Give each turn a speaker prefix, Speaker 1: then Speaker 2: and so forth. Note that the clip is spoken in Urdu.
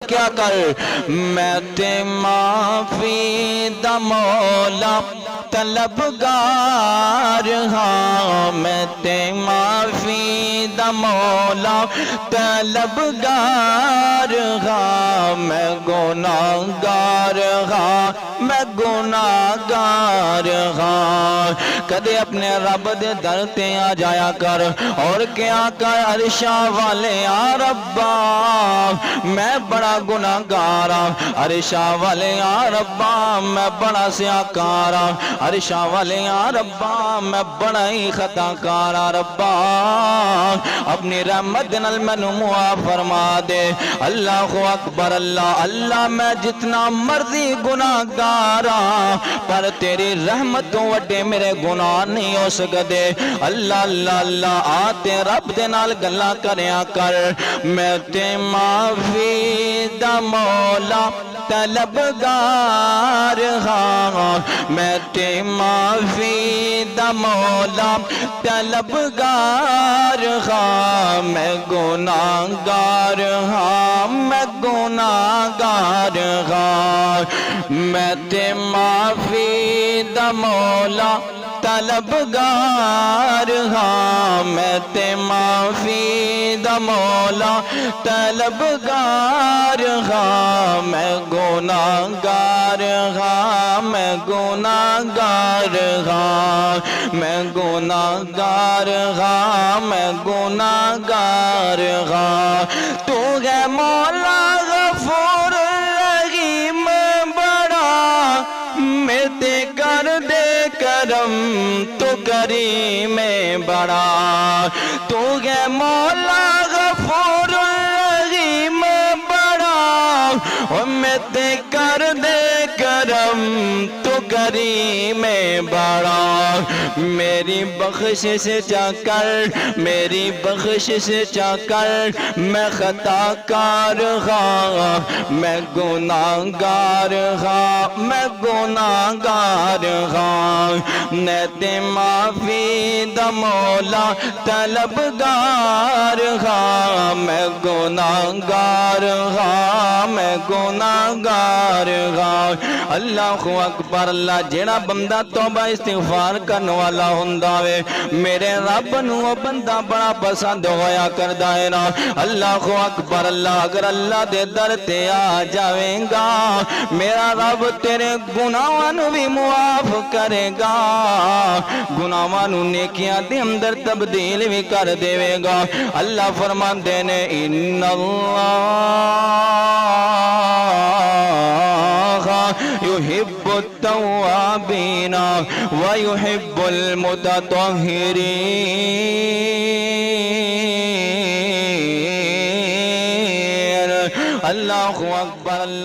Speaker 1: کیا کر میں تے معافی دا مولا طلبگار ہاں میں تے معافی دا مولا طلبگار ہاں میں گناہگار ہاں میں گناہگار ہاں کدے اپنے رب دے در تے آ جایا کر اور کیا کر عرشاں والے یا ربا میں بڑا گناہگار ہاں عرشاں والے یا ربا میں بڑا سیاکار ہاں عرشاں والے یا ربا میں بڑا ہی خطا کار ہاں ربا اپنی رحمت نال مینوں معاف فرما دے اللہ اکبر اللہ اللہ میں جتنا مرضی گناہگار ہاں پر تیری رحمت تو وڈے میرے گناہ نہیں ہو سکتے اللہ اللہ اللہ آتے رب دے نال گلاں کریا کر میں تے معافی دا مولا طلبگار ہاں میں تے معافی دا مولا طلبگار ہاں میں گناہگار ہاں میں گناہگار ہاں میں تے معافی دا مولا طلبگار ہاں میں تے معافی دا مولا طلبگار ہاں میں گناہگار ہاں میں گناہگار ہاں میں گناہگار ہاں میں گناہگار ہاں تو ہے مولا غفور رحیم بڑا میرے کر دے کرم تو کریم بڑا تو ہے مولا غفور رحیم بڑا میرے کر دے کرم تو کریم بڑا میری بخشش چا کر میری بخشش چا کر میں خطا کار ہاں میں گناہگار ہاں میں گناہگار ہاں نیتے معافی دا مولا طلبگار ہاں میں گناہگار ہاں میں گناہگار ہاں اللہ اکبر اللہ جیڑا بندہ توبہ استغفار کرنے والا ہوندا وے میرے رب نو بندہ بڑا پسند ہویا کردا ہے نا اللہ اکبر اللہ اگر اللہ دے در تے آ جاویں گا میرا رب تیرے گناہاں نو بھی معاف کرے گا گناہاں نو نیکیاں دے اندر تبدیل بھی کر دے گا اللہ فرماندے نے ان اللہ يحب التوابين ويحب المتطهرين اللہ اکبر اللہ